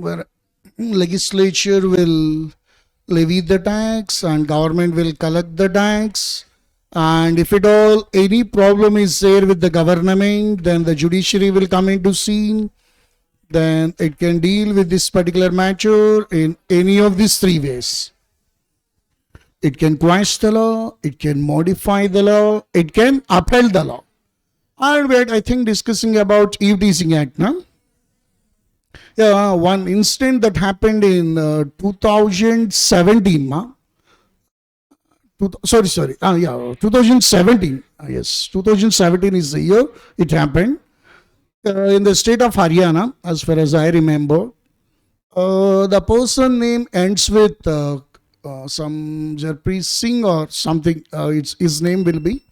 where legislature will levy the tax and government will collect the tax. And if at all any problem is there with the government, then the judiciary will come into scene. Then it can deal with this particular matter in any of these three ways. It can quash the law, it can modify the law, it can upheld the law. And we're, I think, discussing about Eve Teasing Act, no? Yeah, one incident that happened in 2017, ma. 2017. Yes, 2017 is the year it happened. In the state of Haryana, as far as I remember, the person name ends with some Jarpreet Singh or something. His name will be,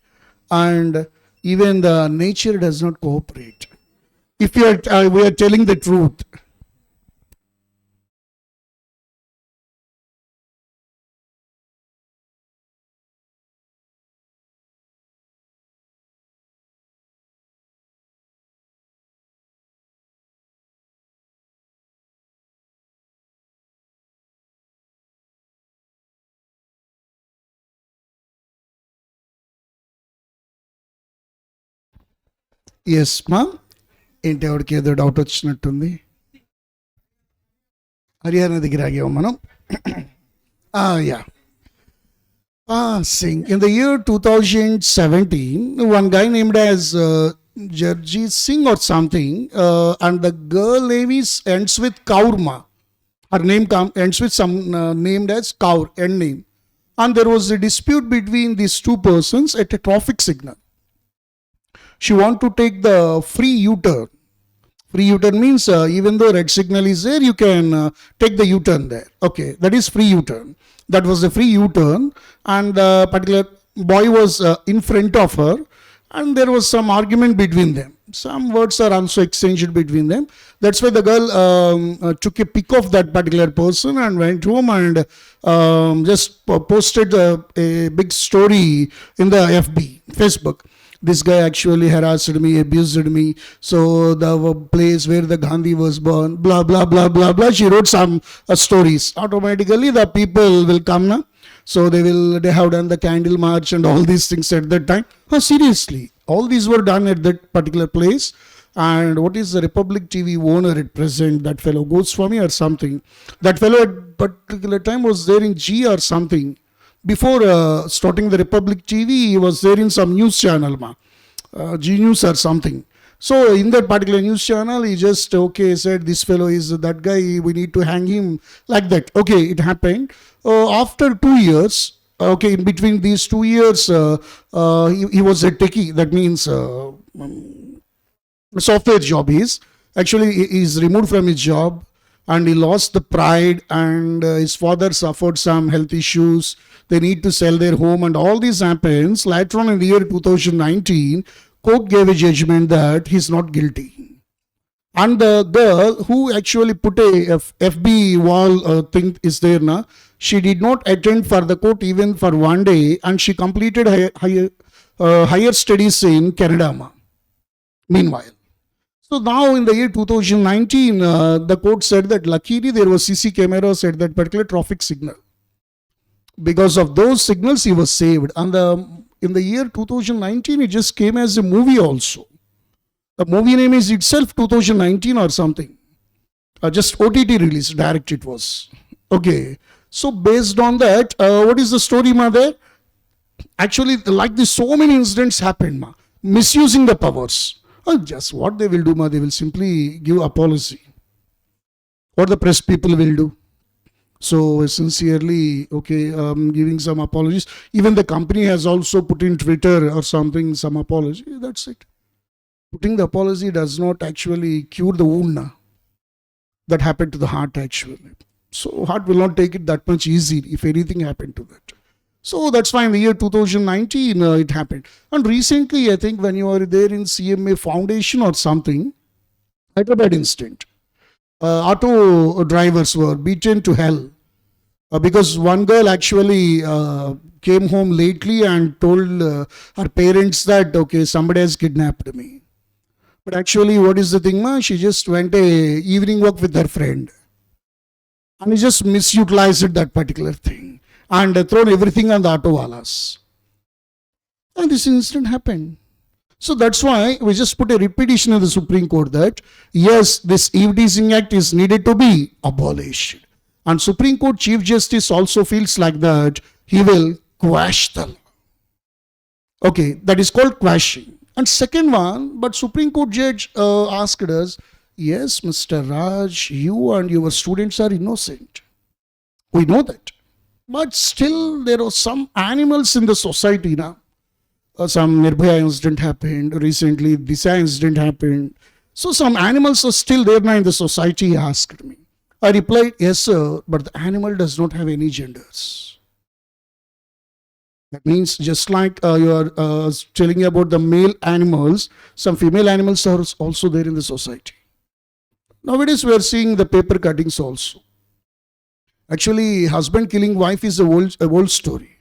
and even the nature does not cooperate. If we are telling the truth. Yes, ma. ఏంటి ఎవరికి ఏదో doubt వచ్చినట్టుంది. హర్యానా దగ్గర ఆగాము మనం. Yeah. Singh. In the year 2017, one guy named as Jarpreet Singh or something, and the girl name ends with Kaurma. Her name ends with some named as Kaur, end name. And there was a dispute between these two persons at a traffic signal. She want to take the free U-turn. Free U-turn means even though red signal is there, you can take the U-turn there. Okay, that is free U-turn. That was the free U-turn, and the particular boy was in front of her, and there was some argument between them. Some words are also exchanged between them. That's why the girl took a pic of that particular person and went home and just posted a big story in the FB, Facebook. This guy actually harassed me, abused me. So the place where the Gandhi was born, blah, blah, blah, blah, blah. She wrote some stories. Automatically the people will come now. So they have done the candle march and all these things at that time. Seriously, all these were done at that particular place. And what is the Republic TV owner at present? That fellow Goswami or something. That fellow at particular time was there in G or something. Before starting the Republic TV, he was there in some news channel, G News or something. So in that particular news channel, he just, said this fellow is that guy, we need to hang him, like that. Okay, it happened. After 2 years, in between these 2 years, he was a techie. That means software job Actually, he is removed from his job. And he lost the pride, and his father suffered some health issues. They need to sell their home, and all this happens. Later on in the year 2019, court gave a judgment that he's not guilty. And the girl who actually put a FB wall thing is there now. She did not attend for the court even for 1 day, and she completed higher studies in Canada. Meanwhile. So now in the year 2019, the court said that luckily there was CC cameras at that particular traffic signal. Because of those signals, he was saved. And in the year 2019, it just came as a movie also. The movie name is itself 2019 or something. Just OTT release, direct it was. Okay. So based on that, what is the story, mother? Actually, like this, so many incidents happened, misusing the powers. Just what they will do, they will simply give apology. What the press people will do. So sincerely, giving some apologies. Even the company has also put in Twitter or something, some apology. That's it. Putting the apology does not actually cure the wound. That happened to the heart actually. So heart will not take it that much easy if anything happened to that. So that's why in the year 2019 it happened. And recently, I think when you are there in CMA Foundation or something, Hyderabad incident, auto drivers were beaten to hell because one girl actually came home lately and told her parents that, somebody has kidnapped me. But actually, what is the thing, ma? She just went a evening walk with her friend. And he just misutilized that particular thing. And thrown everything on the auto walas. And this incident happened. So that's why we just put a repetition in the Supreme Court that, yes, this Eve Teasing Act is needed to be abolished. And Supreme Court Chief Justice also feels like that he will quash the law. Okay, that is called quashing. And second one, but Supreme Court judge asked us, yes, Mr. Raj, you and your students are innocent. We know that. But still there are some animals in the society now. Some Nirbhaya incident happened. Recently, Disha incident happened. So some animals are still there now in the society, he asked me. I replied, yes, sir, but the animal does not have any genders. That means just like you are telling about the male animals, some female animals are also there in the society. Nowadays, we are seeing the paper cuttings also. Actually, husband killing wife is a old story.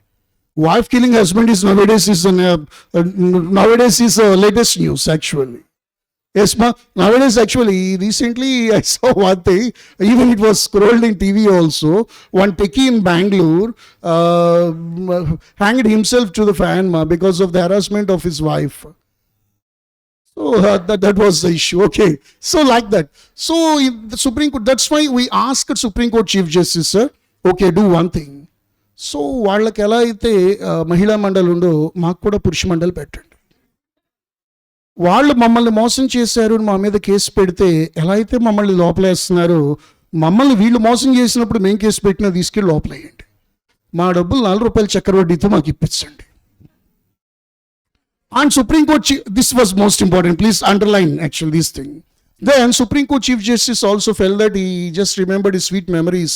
Wife killing husband is nowadays is latest news actually. Yes, ma. Nowadays actually, recently I saw one thing, even it was scrolled in TV also. One techie in Bangalore hanged himself to the fan ma, because of the harassment of his wife. So that was the issue. Okay. So like that. So in the Supreme Court, that's why we asked Supreme Court Chief Justice, sir, okay, do one thing. So వాళ్ళకి ఎలా అయితే మహిళా మండలి ఉందో మాకు కూడా పురుష మండలి పెట్టండి. వాళ్ళు మమ్మల్ని మోసం చేశారు మా మీద కేసు పెడితే ఎలా అయితే మమ్మల్ని లోపలేస్తున్నారు, మమ్మల్ని వీళ్ళు మోసం చేసినప్పుడు మేము కేసు పెట్టినా తీసుకెళ్ళి లోపలేయండి. మా డబ్బులు ₹4 చక్రవడ్డీతో మాకు ఇప్పించండి. And Supreme Court, this was most important. Please underline actually this thing. Then Supreme Court Chief Justice also felt that he just remembered his sweet memories.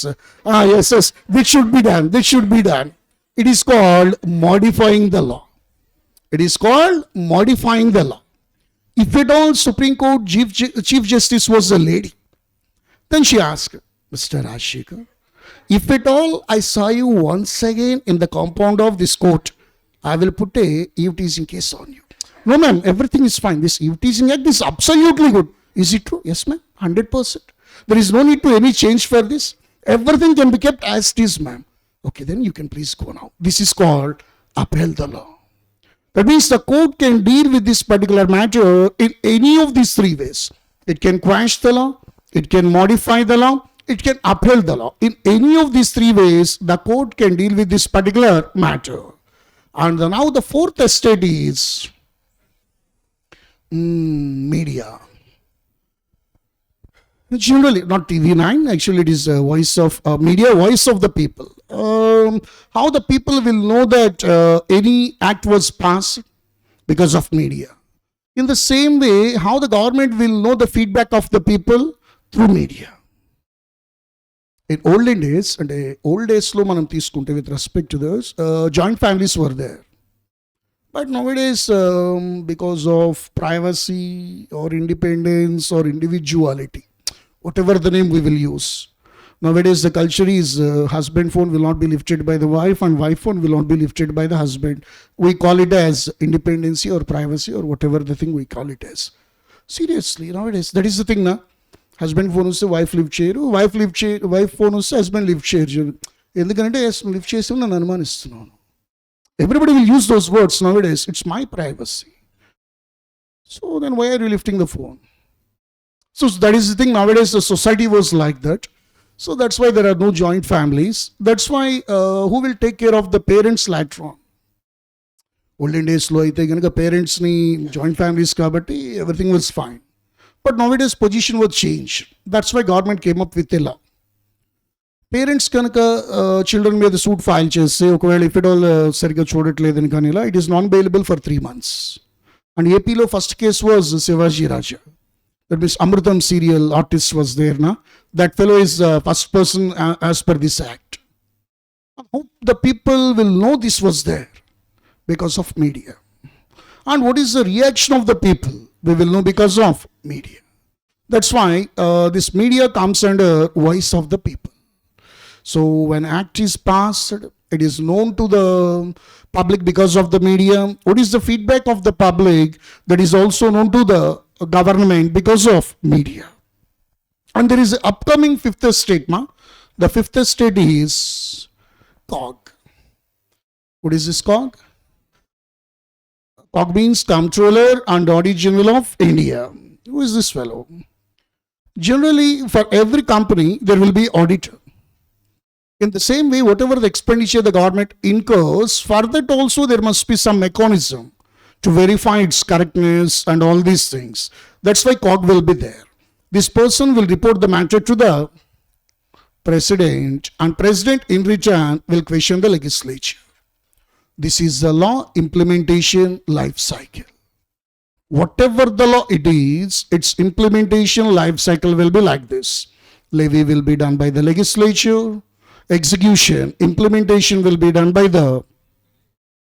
Yes, this should be done. This should be done. It is called modifying the law. It is called modifying the law. If at all Supreme Court Chief Justice was a lady, then she asked, Mr. Rajshekar, if at all I saw you once again in the compound of this court, I will put a Eve teasing case on you. No, ma'am, everything is fine. This Eve teasing act is absolutely good. Is it true? Yes, ma'am, 100%. There is no need to any change for this. Everything can be kept as it is, ma'am. Okay, then you can please go now. This is called upheld the law. That means the court can deal with this particular matter in any of these three ways. It can quash the law, it can modify the law, it can uphold the law. In any of these three ways, the court can deal with this particular matter. And now the fourth estate is media. Generally, not TV9, actually it is voice of media, voice of the people. How the people will know that any act was passed? Because of media. In the same way, how the government will know the feedback of the people? Through media. In olden days, and old days lo manam తీసుకుంటే with respect to this, joint families were there. But nowadays, because of privacy or independence or individuality, whatever the name we will use, nowadays the culture is husband phone will not be lifted by the wife and wife phone will not be lifted by the husband. We call it as independency or privacy or whatever the thing we call it as. Seriously, nowadays, that is the thing na. Husband phone వస్తే wife lift చేయరు, wife phone వస్తే husband lift చేయరు. ఎందుకంటే lift చేసి నన్ను అనుమానిస్తున్నాను. Everybody will use those words nowadays. It's my privacy. So then why are you lifting the phone? So that is the thing. Nowadays the society was like that. So that's why there are no joint families. That's why who will take care of the parents later on? Olden days lo aithe ganaka parents ni joint families kabatti everything was fine. But nowadays position was changed. That's why government came up with a law. Parents kanaka children మీద suit file చేస్తే ఒకవేళ if it all సరిగ్గా చూడట్లేదని కానీ ఇలా it is non bailable for 3 months. And ఏపీలో first case was Shivaji Raja. That means Amritam serial artist was there na. That fellow is first person as per this act. I hope the people will know this was there because of media. And what is the reaction of the people? We will know because of media. That's why this media comes under voice of the people. So when act is passed, It is known to the public because of the media. What is the feedback of the public? That is also known to the government because of media. And there is an upcoming fifth state. The fifth state is COG. What is this COG? COG means Comptroller and Auditor General of India. Who is this fellow? Generally, for every company, there will be auditor. In the same way, whatever the expenditure the government incurs, for that also there must be some mechanism to verify its correctness and all these things. That's why COG will be there. This person will report the matter to the president, and president in return will question the legislature. This is the law implementation life cycle. Whatever the law it is, its implementation life cycle will be like this. Levy will be done by the legislature. Execution, implementation will be done by the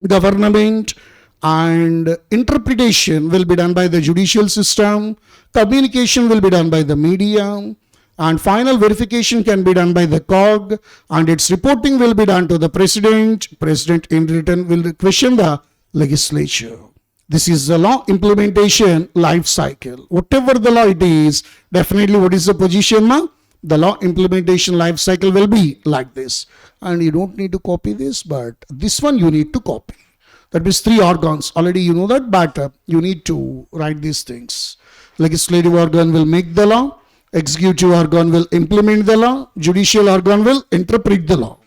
government, and interpretation will be done by the judicial system. Communication will be done by the media, and final verification can be done by the COG, and its reporting will be done to the president. President in return will question the legislature. This is the law implementation life cycle. Whatever the law it is, definitely what is the position now? The law implementation life cycle will be like this. And you don't need to copy this, but this one you need to copy. That means 3 organs. Already you know that, but you need to write these things. Legislative organ will make the law. Executive organ will implement the law. Judicial organ will interpret the law.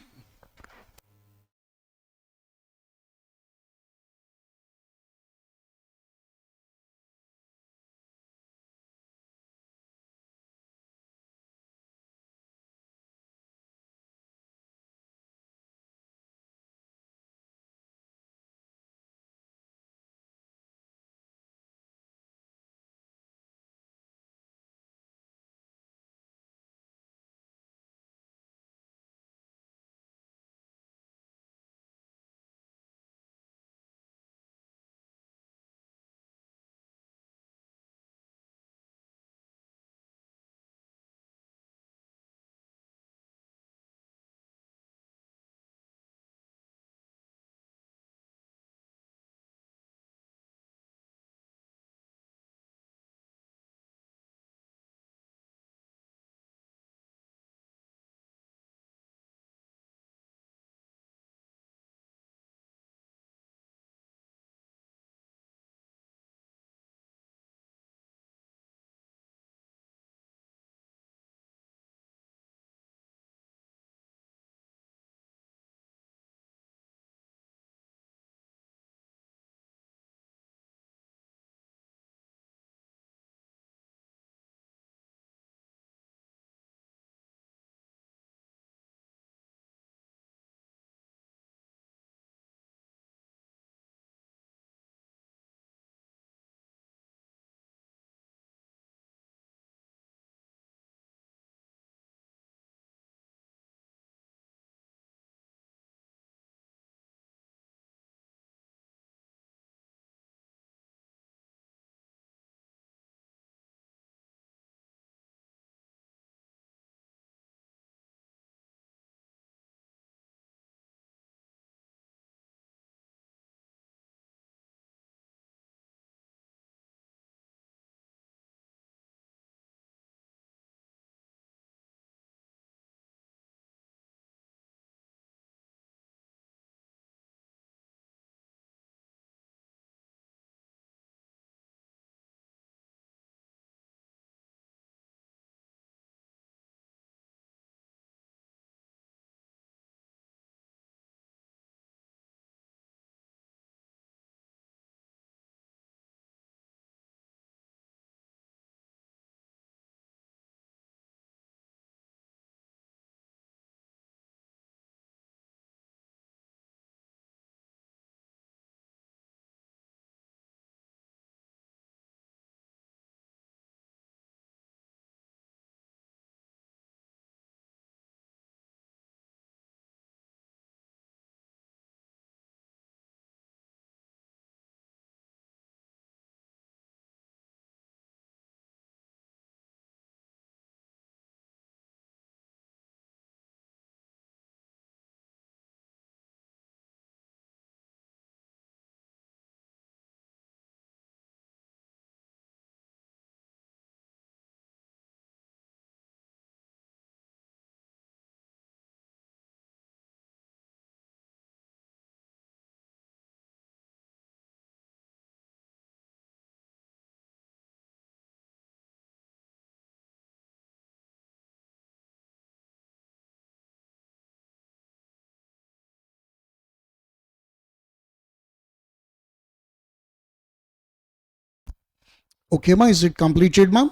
Okay, ma, is it completed, ma'am?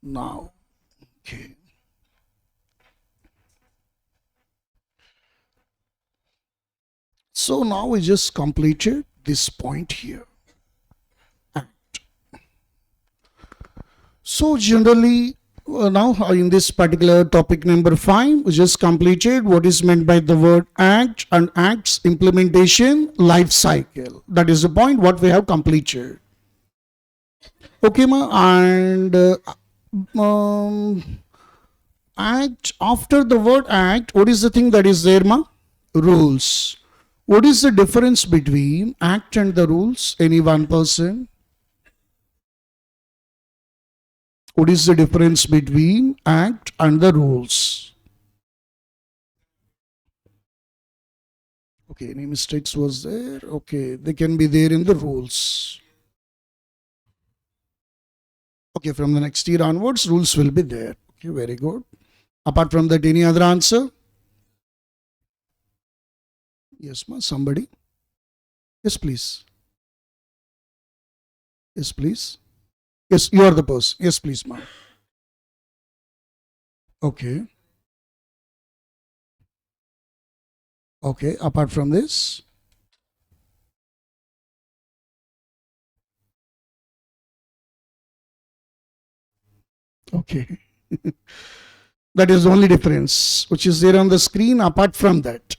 Now, okay. So now we just completed this point here. Act. So generally, now in this particular topic number 5, we just completed what is meant by the word act and acts implementation life cycle. That is the point what we have completed. Okay, ma, and act, after the word act, what is the thing that is there, ma? Rules. What is the difference between act and the rules? Any one person? What is the difference between act and the rules? Okay, any mistakes was there? Okay, they can be there in the rules. Okay, from the next year onwards, rules will be there. Okay, very good. Apart from that, any other answer? Yes, ma, somebody? Yes, please. Yes, please. Yes, you are the person. Yes, please, ma. Okay. Okay, apart from this? Okay. That is the only difference which is there on the screen. Apart from that,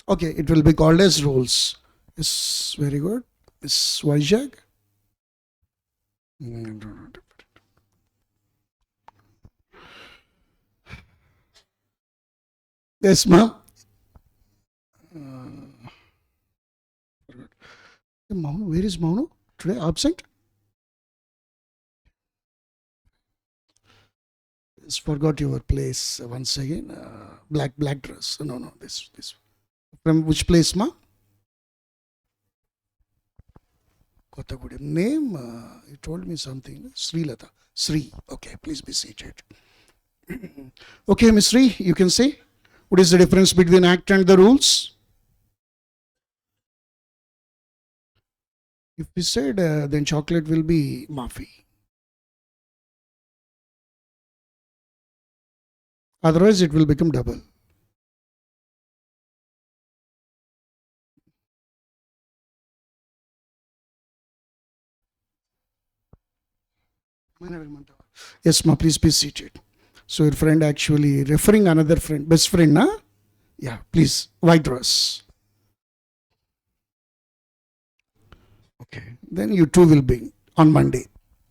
okay, it will be called as rules. Yes, very good. Miss Vijay. Yes, ma'am. Mauno, where is Mauno? Today absent? Just forgot your place once again. Black dress. No, this. From which place, ma? Kothagudem. Name? You told me something. Sri Lata. Sri. Okay, please be seated. Okay, Miss Sri, you can say. What is the difference between act and the rules? If we said, then chocolate will be maafi. Otherwise, it will become double. Yes, ma, please be seated. So your friend actually referring another friend, best friend, na? Yeah, please, white dress. Okay, then you two will be on Monday.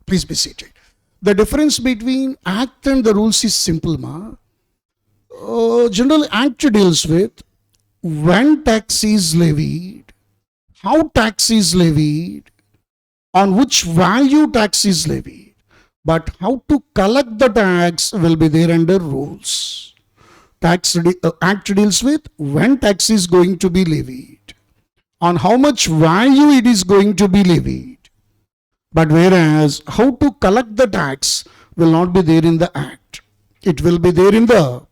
Please be seated. The difference between act and the rules is simple, ma. General act deals with when tax is levied, how tax is levied, on which value tax is levied. But how to collect the tax will be there under rules. Act deals with when tax is going to be levied, on how much value it is going to be levied. But whereas how to collect the tax will not be there in the act. It will be there in the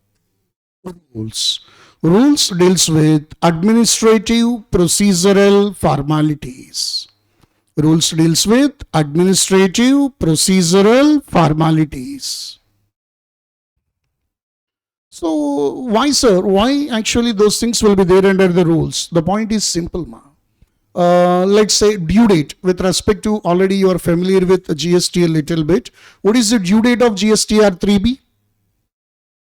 rules. Rules deals with administrative procedural formalities. Rules deals with administrative procedural formalities. So why, sir? Why actually those things will be there under the rules? The point is simple, ma. Let's say due date with respect to, already you are familiar with GST a little bit. What is the due date of GSTR 3B?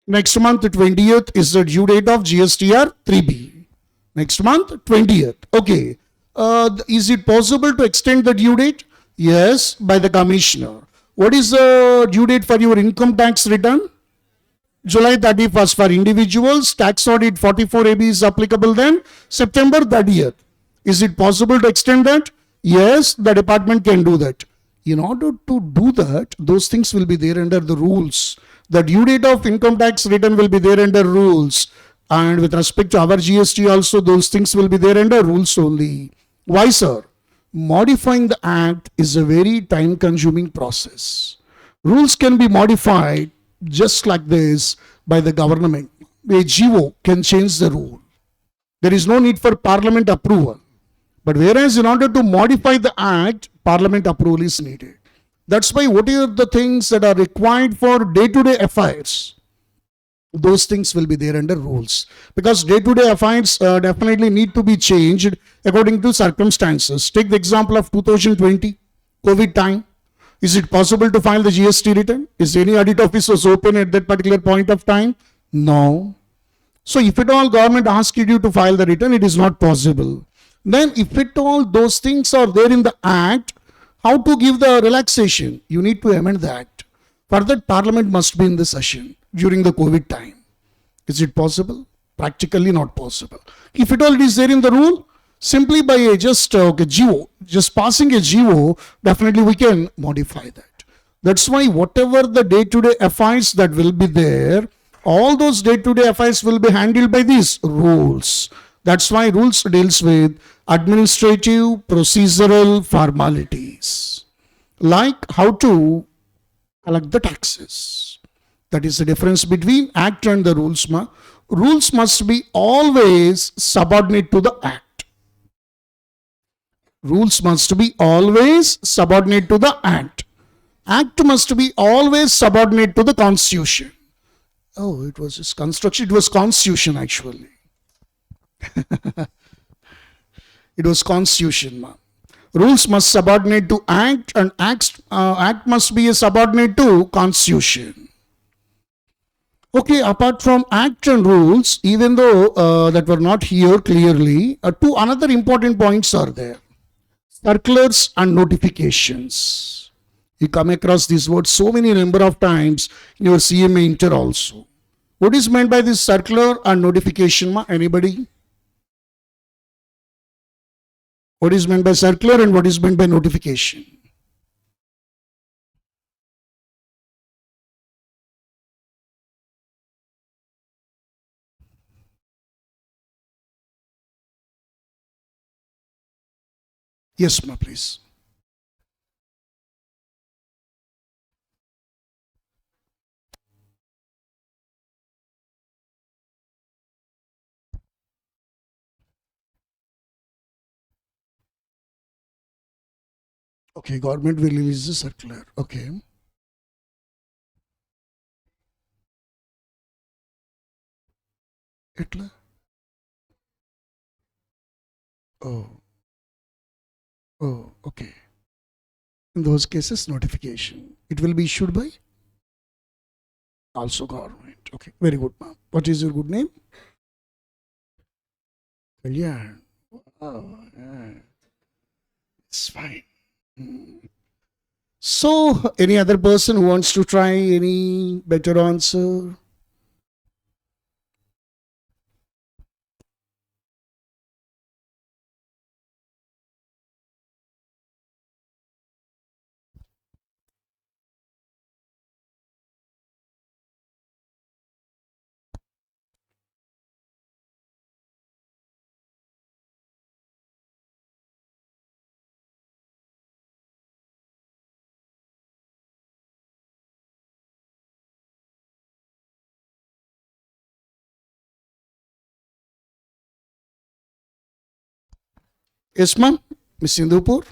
Next month 20th is the due date of GSTR 3B. Next month 20th. Okay. Is it possible to extend the due date? Yes, by the commissioner. What is the due date for your income tax return? July 31st for individuals. Tax audit 44AB is applicable then. September 30th. Is it possible to extend that? Yes, the department can do that. In order to do that, those things will be there under the rules. The due date of income tax return will be there under rules. And with respect to our GST also, those things will be there under rules only. Why, sir? Modifying the act is a very time consuming process. Rules can be modified just like this by the government. A GO can change the rule. There is no need for parliament approval. But whereas in order to modify the act, parliament approval is needed. That's why what are the things that are required for day-to-day affairs? Those things will be there under rules. Because day-to-day affairs definitely need to be changed according to circumstances. Take the example of 2020, COVID time. Is it possible to file the GST return? Is any audit office was open at that particular point of time? No. So if at all government asked you to file the return, it is not possible. Then if at all those things are there in the act, how to give the relaxation? You need to amend the act. For that, parliament must be in the session during the COVID time. Is it possible? Practically not possible. If at all it is there in the rule, simply by a just GO, just passing a GO, definitely we can modify that. That's why whatever the day-to-day affairs that will be there, all those day-to-day affairs will be handled by these rules. That's why rules deals with administrative procedural formalities, like how to collect the taxes. That is the difference between act and the rules. Rules must be always subordinate to the act. Rules must be always subordinate to the act. Act must be always subordinate to the constitution. Oh, it was just construction. It was constitution actually. It was constitution. Rules must subordinate to act, and act must be a subordinate to constitution. Okay, apart from act and rules, even though that were not here clearly, two another important points are there. Circulars and notifications. You come across this word so many number of times in your CMA inter also. What is meant by this circular and notification? Anybody? What is meant by circular and what is meant by notification? Yes, ma, please. Okay, government will release the circular. Okay. Etla? Oh. Oh, okay. In those cases, notification. It will be issued by also government. Okay, very good, ma'am. What is your good name? Kalyan. Oh, yeah. It's fine. So, any other person who wants to try any better answer? Yes, ma'am. Miss Sindhupur?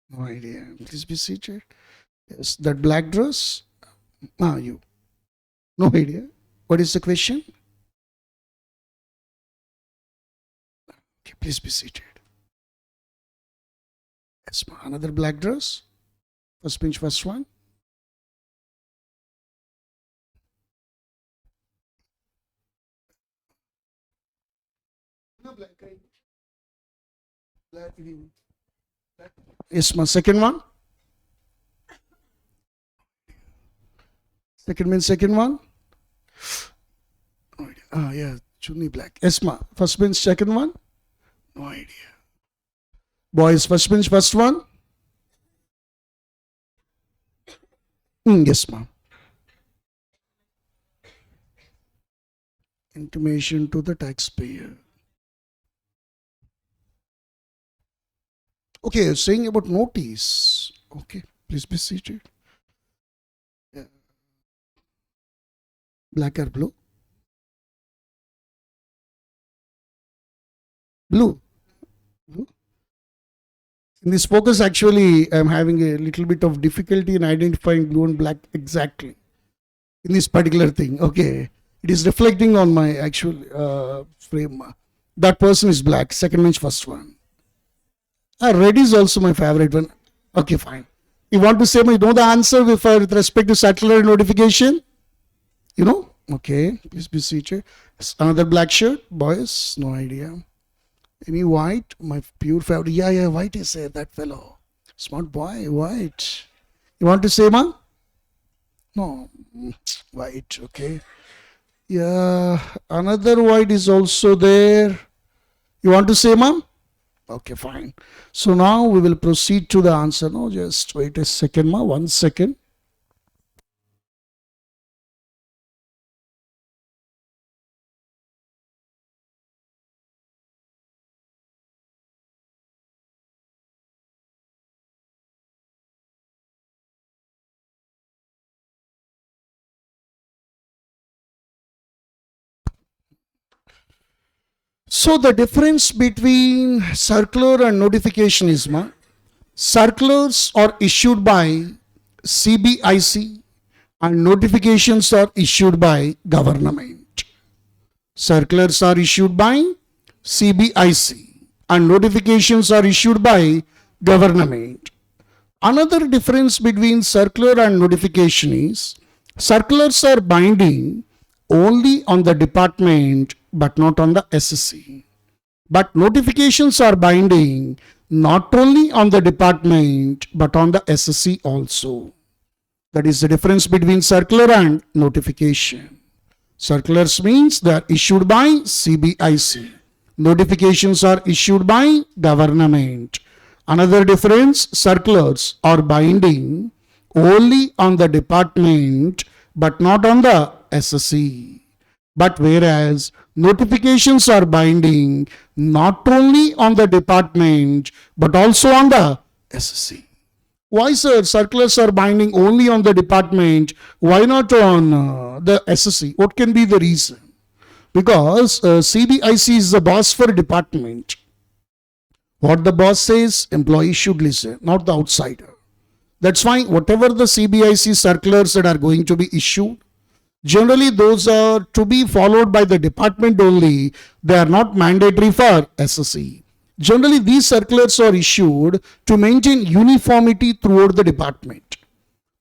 No idea. Please be seated. Yes, that black dress? Ah, you. No idea. What is the question? Okay, please be seated. Yes, ma'am. Another black dress? First bench, first one. Yes, ma'am. Second one? Second means second one. No idea. Ah, yeah, chunni black. Esma. First means second one. No idea. Boys, first means first one. Yes, ma'am. Intimation to the taxpayer. Okay, saying about notice. Okay, please be seated. Yeah. Black or blue? Blue. Blue. In this focus, actually, I'm having a little bit of difficulty in identifying blue and black exactly in this particular thing. Okay, it is reflecting on my actual frame. That person is black. Second means first one. Red is also my favorite one. Okay, fine. You want to say you know the answer with respect to circular notification? You know? Okay, please be seated. Another black shirt, boys? No idea. Any white? My pure favorite. Yeah, white is that fellow. Smart boy, white. You want to say, man? No, white, okay. Yeah, another white is also there. You want to say, ma'am? Okay, fine. So now we will proceed to the answer. No, just wait a second, ma. 1 second. So the difference between circular and notification is, ma, circulars are issued by CBIC and notifications are issued by government. Circulars are issued by CBIC and notifications are issued by government. Another difference between circular and notification is circulars are binding only on the department but not on the SSC. But notifications are binding not only on the department but on the SSC also. That is the difference between circular and notification. Circulars means they are issued by CBIC. Notifications are issued by government. Another difference, circulars are binding only on the department but not on the SSC. But whereas notifications are binding not only on the department but also on the SSC. Why, sir, circulars are binding only on the department? Why not on the SSC? What can be the reason? Because CBIC is the boss for department. What the boss says, employees should listen, not the outsider. That's why whatever the CBIC circulars that are going to be issued, generally those are to be followed by the department only. They are not mandatory for SSC. Generally, these circulars are issued to maintain uniformity throughout the department.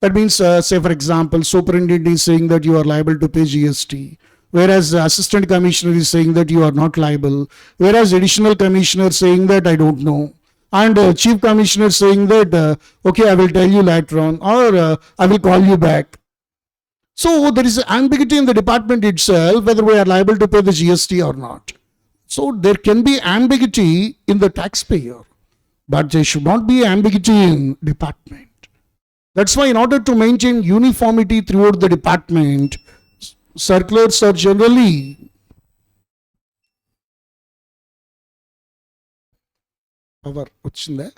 That means, say for example, superintendent is saying that you are liable to pay GST, whereas the assistant commissioner is saying that you are not liable, whereas additional commissioner saying that I don't know, and chief commissioner saying that, okay, I will tell you later on, or I will call you back. So there is ambiguity in the department itself whether we are liable to pay the GST or not. So there can be ambiguity in the taxpayer, but there should not be ambiguity in department. That's why in order to maintain uniformity throughout the department, circulars are generally power ochinde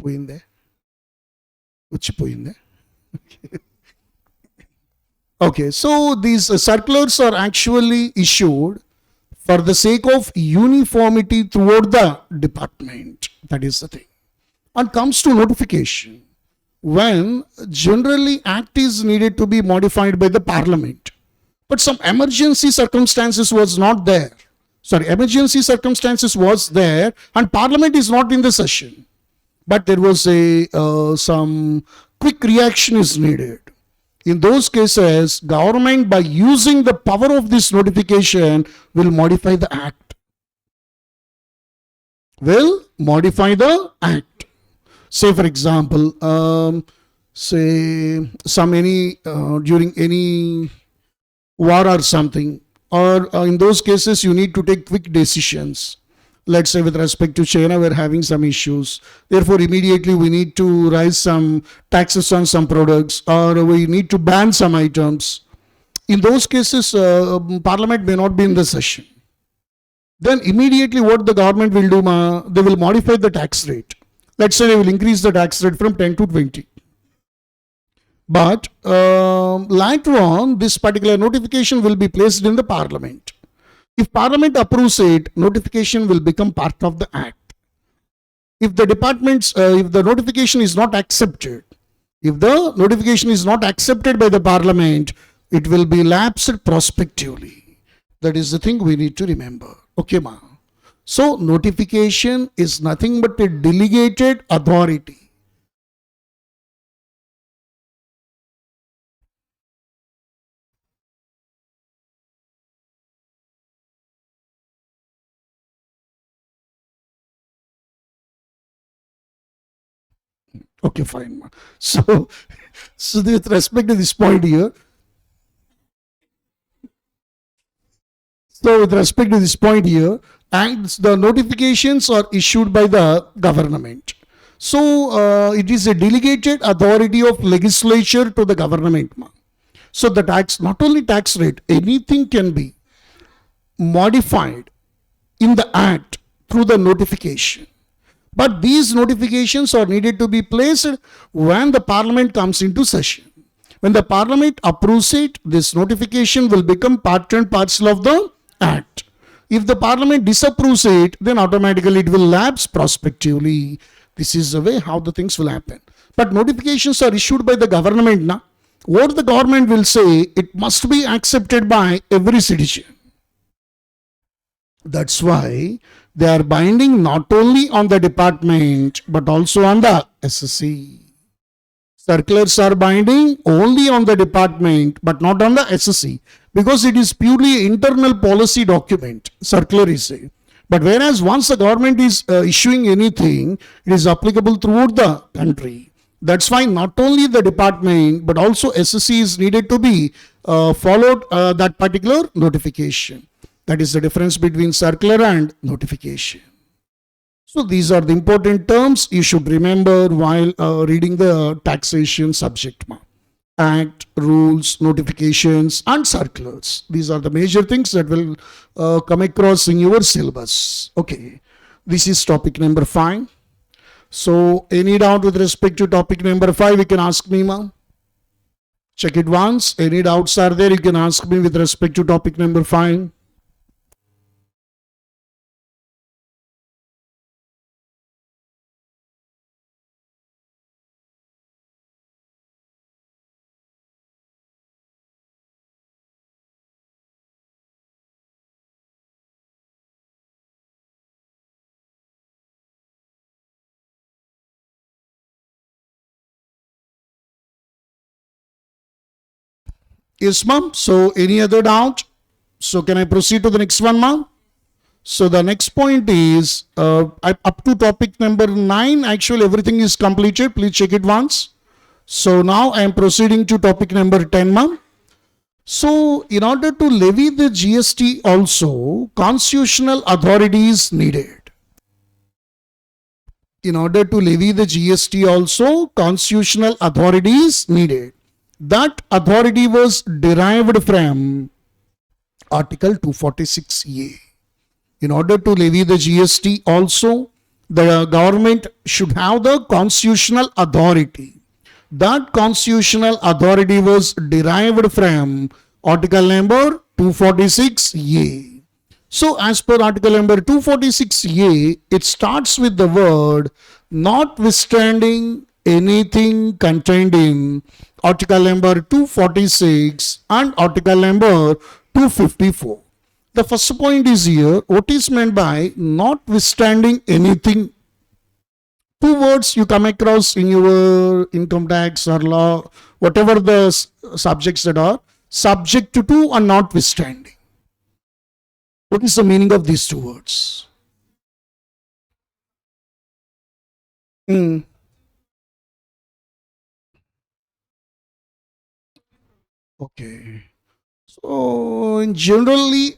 poyinde uchipoyinde. Okay, so these circulars are actually issued for the sake of uniformity throughout the department. That is the thing. And comes to notification, when generally act is needed to be modified by the parliament, but some emergency circumstances was not there. Emergency circumstances was there and parliament is not in the session, but there was some quick reaction is needed. In those cases, government, by using the power of this notification, will modify the act. Will modify the act. Say for example, say some any during any war or something, or in those cases you need to take quick decisions. Let's say with respect to China, we're having some issues. Therefore, immediately we need to raise some taxes on some products, or we need to ban some items. In those cases, Parliament may not be in the session. Then immediately what the government will do, they will modify the tax rate. Let's say they will increase the tax rate from 10 to 20. But later on, this particular notification will be placed in the Parliament. If Parliament approves it, notification will become part of the Act. If the departments, if the notification is not accepted, if the notification is not accepted by the Parliament, it will be lapsed prospectively. That is the thing we need to remember. Okay, ma. So, notification is nothing but a delegated authority. Okay, fine, ma. So with respect to this point here, and the notifications are issued by the government. So it is a delegated authority of legislature to the government. So the tax, not only tax rate, anything can be modified in the act through the notification. But these notifications are needed to be placed when the Parliament comes into session. When the Parliament approves it, this notification will become part and parcel of the Act. If the Parliament disapproves it, then automatically it will lapse prospectively. This is the way how the things will happen. But notifications are issued by the government. Na? What the government will say, it must be accepted by every citizen. That's why they are binding not only on the department but also on the SSC. Circulars are binding only on the department but not on the SSC, because it is purely internal policy document, circular is a. But whereas once the government is issuing anything, it is applicable throughout the country. That's why not only the department but also SSC is needed to be followed that particular notification. That is the difference between circular and notification. So these are the important terms you should remember while reading the taxation subject. Act, rules, notifications and circulars. These are the major things that will come across in your syllabus. Okay, this is topic number 5. So any doubt with respect to topic number 5, you can ask me, ma. Check it once. Any doubts are there, you can ask me with respect to topic number 5. Yes, ma'am. So any other doubt? So can I proceed to the next one, ma'am? So the next point is up to topic number 9. Actually, everything is completed. Please check it once. So now I am proceeding to topic number 10, ma'am. So in order to levy the GST also, constitutional authority is needed. In order to levy the GST also, constitutional authority is needed. That authority was derived from Article 246A. In order to levy the GST also, the government should have the constitutional authority. That constitutional authority was derived from Article number 246A. So as per Article number 246A, it starts with the word notwithstanding anything contained in Article number 246 and Article number 254. The first point is here, what is meant by notwithstanding anything? Two words you come across in your income tax or law, whatever the subjects that are, subject to and notwithstanding. What is the meaning of these two words? Okay. So, in generally,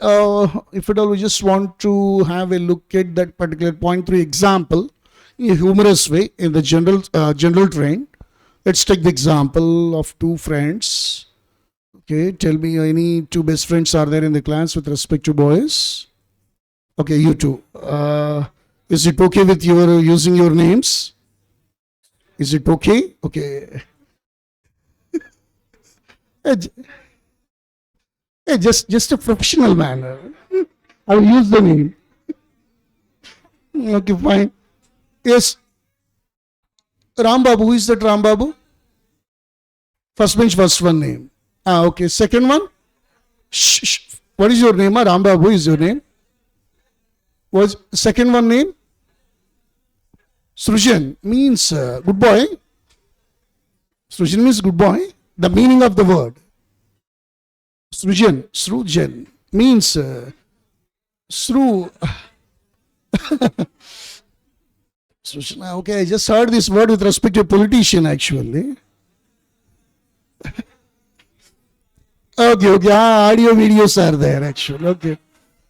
if at all we just want to have a look at that particular point 3 example in a humorous way in the general train, let's take the example of two friends. Okay, tell me any two best friends are there in the class with respect to boys? Okay, you two. Is it okay with your using your names? Is it okay? Okay. Eh, just a professional manner. I'll use the name. Okay, fine. Yes, Rambabu. Who is that Rambabu? First bench, first one name. Okay. Second one. Shh. What is your name? Rambabu is your name. What's second one name? Srujan means good boy. Srujan means good boy. The meaning of the word. Srujan means Sru. Okay, I just heard this word with respect to a politician actually. Okay, audio videos are there actually. Okay.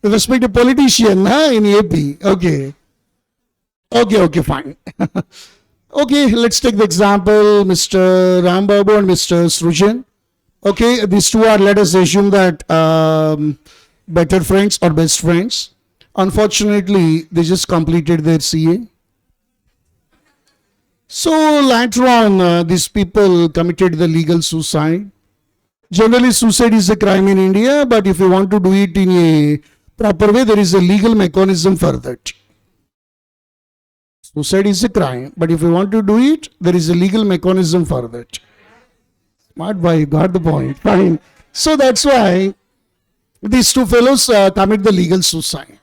With respect to politician in AP. Okay, fine. Okay, let's take the example, Mr. Rambabu and Mr. Srujan. Okay, these two are, let us assume that better friends or best friends. Unfortunately, they just completed their CA. So later on, these people committed the legal suicide. Generally, suicide is a crime in India, but if you want to do it in a proper way, there is a legal mechanism for that. Suicide is a crime, but if you want to do it, there is a legal mechanism for that. Smart boy, you got the point. Fine. So that's why these two fellows commit the legal suicide.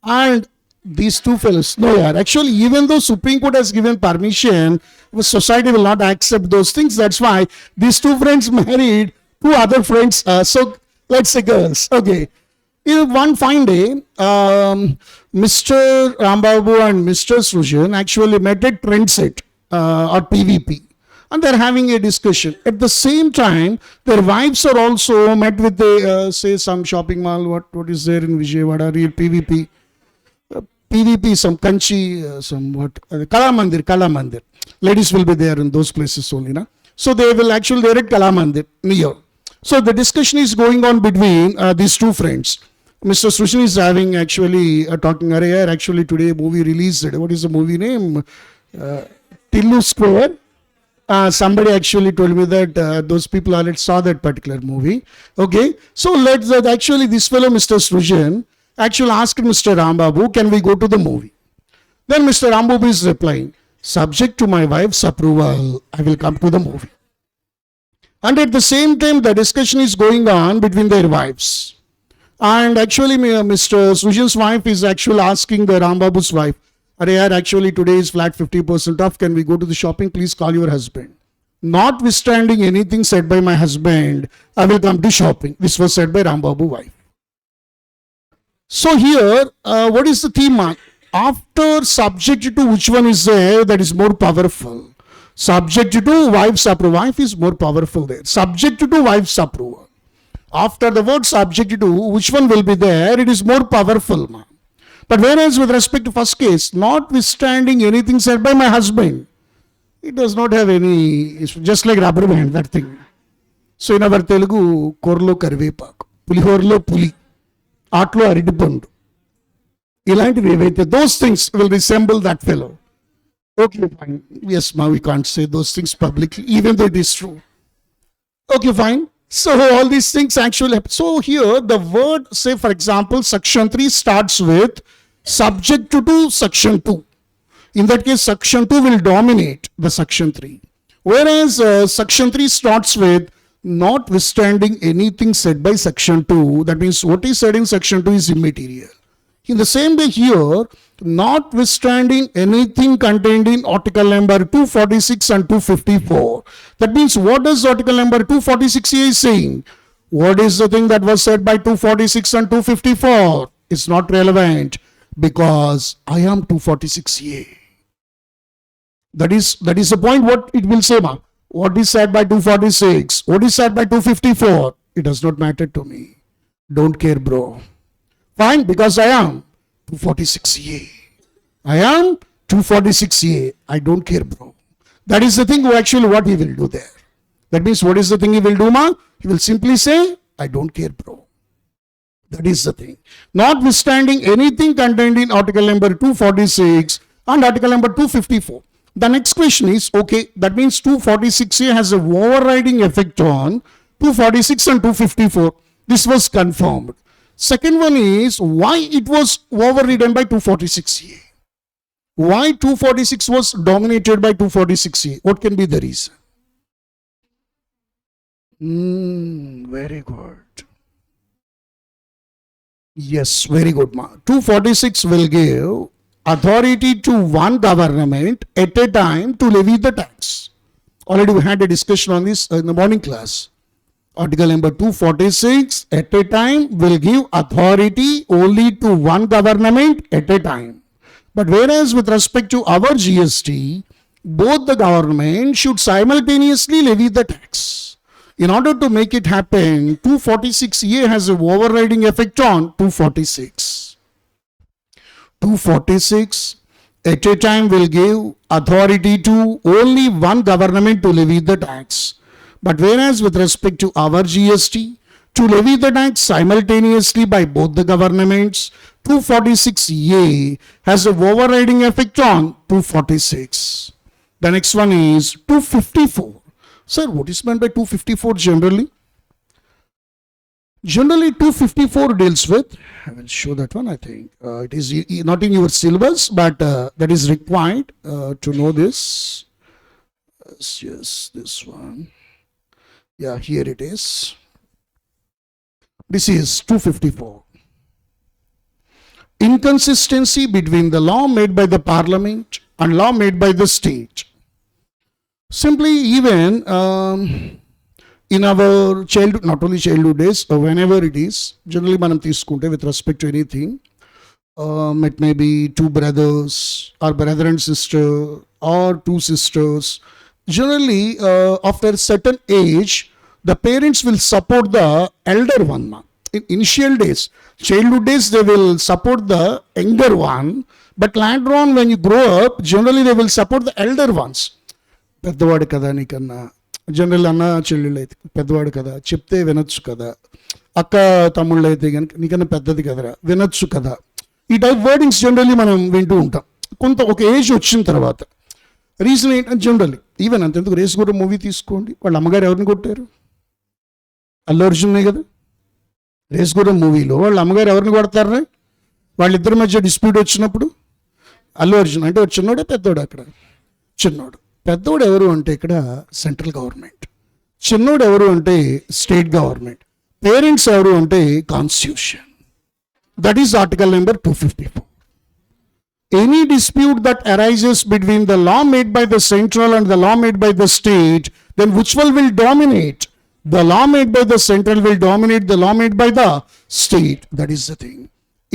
And these two fellows, actually, even though Supreme Court has given permission, society will not accept those things. That's why these two friends married two other friends. So let's say girls. Okay. One fine day, Mr. Rambabu and Mr. Srujan actually met at Trendset or PVP. And they're having a discussion. At the same time, their wives are also met with the, say, some shopping mall. What is there in Vijayawada? Real PVP. PVP, some Kanchi, some what? Kalamandir. Ladies will be there in those places only. Na? So they will actually, they're at Kalamandir, near. So the discussion is going on between these two friends. Mr. Srujan is having actually talking, actually today movie released. What is the movie name? Tillu Square. Somebody actually told me that those people already saw that particular movie. Okay. So let's actually this fellow, Mr. Srujan, actually asked Mr. Rambabu, can we go to the movie? Then Mr. Rambabu is replying, subject to my wife's approval, I will come to the movie. And at the same time, the discussion is going on between their wives. And actually, Mr. Srujan's wife is actually asking the Rambabu's wife, actually today is flat 50% off. Can we go to the shopping? Please call your husband. Notwithstanding anything said by my husband, I will come to shopping. This was said by Rambabu's wife. So here, what is the theme? After subject to which one is there that is more powerful? Subject to wife's approval. Wife is more powerful there. Subject to wife's approval. After the word subject to, which one will be there? It is more powerful. But whereas with respect to first case, notwithstanding anything said by my husband, it does not have any, it's just like rubber band, that thing. So in our Telugu, korlo karvepaku, pulihorlo puli, atlo aridipandu. Those things will resemble that fellow. Okay, fine. Yes, we can't say those things publicly, even though it is true. Okay, fine. So all these things actually happen. So here the word, say for example, section 3 starts with subject to section 2. In that case, section 2 will dominate the section 3. Whereas section 3 starts with notwithstanding anything said by section 2. That means what is said in section 2 is immaterial. In the same way here, notwithstanding anything contained in article number 246 and 254. That means what does article number 246 is saying? What is the thing that was said by 246 and 254? It's not relevant because I am 246A. That is the point what it will say. What is said by 246? What is said by 254? It does not matter to me. Don't care, bro. Fine, because I am 246A. I am 246A. I don't care, bro. That is the thing actually what he will do there. That means what is the thing he will do, ma? He will simply say, I don't care, bro. That is the thing. Notwithstanding anything contained in article number 246 and article number 254. The next question is, okay, that means 246A has an overriding effect on 246 and 254. This was confirmed. Second one is, why it was overridden by 246A? Why 246 was dominated by 246A? What can be the reason? Very good. Yes, very good, ma. 246 will give authority to one government at a time to levy the tax. Already we had a discussion on this in the morning class. Article number 246 at a time will give authority only to one government at a time. But whereas with respect to our GST, both the government should simultaneously levy the tax. In order to make it happen, 246A has an overriding effect on 246. 246 at a time will give authority to only one government to levy the tax. But whereas with respect to our GST, to levy the tax simultaneously by both the governments, 246A has an overriding effect on 246. The next one is 254. Sir, what is meant by 254 generally? Generally, 254 deals with, I will show that one, I think. It is not in your syllabus, but that is required to know this. Yes, this one. Yeah, here it is. This is 254. Inconsistency between the law made by the parliament and law made by the state. Simply even in our childhood, not only childhood days, whenever it is, generally manam తీసుకుంటే with respect to anything, it may be two brothers or brother and sister or two sisters. Generally, after a certain age, the parents will support the elder one. In initial days, childhood days, they will support the younger one, but later on when you grow up, generally they will support the elder ones. పెద్దవాడు కదా నీకన్నా, general అన్న చెల్లెళ్ళు అయితే పెద్దవాడు కదా, చెప్తే వినొచ్చు కదా, అక్క తమ్ముళ్ళు అయితే కనుక నీకన్నా పెద్దది కదరా, వినొచ్చు కదా. ఈ టైప్ వర్డింగ్స్ జనరల్లీ మనం వింటూ ఉంటాం. కొంత ఒక ఏజ్ వచ్చిన తర్వాత రీజన్ ఏంటంటే జనరల్లీ ఈవెన్ అంతెందుకు రేసుగుర్రం మూవీ తీసుకోండి, వాళ్ళ అమ్మగారు ఎవరిని కొట్టారు? అల్లు అర్జున్నే కదా. రేసుగుర్రం మూవీలో వాళ్ళ అమ్మగారు ఎవరిని కొడతారా? వాళ్ళిద్దరి మధ్య డిస్ప్యూట్ వచ్చినప్పుడు అల్లు అర్జున్ అంటే చిన్నోడే పెద్దోడు, అక్కడ చిన్నోడు. పెద్దోడు ఎవరు అంటే ఇక్కడ సెంట్రల్ గవర్నమెంట్, చిన్నోడు ఎవరు అంటే స్టేట్ గవర్నమెంట్, పేరెంట్స్ ఎవరు అంటే constitution. That is article number 254. Any dispute that arises between the law made by the central and the law made by the state, then which one will dominate? The law made by the central will dominate the law made by the state. That is the thing.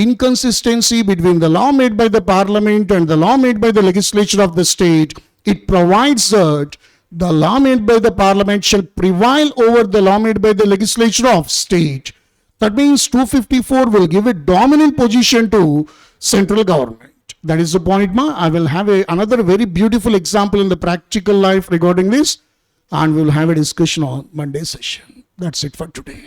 Inconsistency between the law made by the parliament and the law made by the legislature of the state, it provides that the law made by the parliament shall prevail over the law made by the legislature of state. That means 254 will give a dominant position to central government. That is the point, ma. I will have another very beautiful example in the practical life regarding this, and we will have a discussion on Monday session. That's it for today.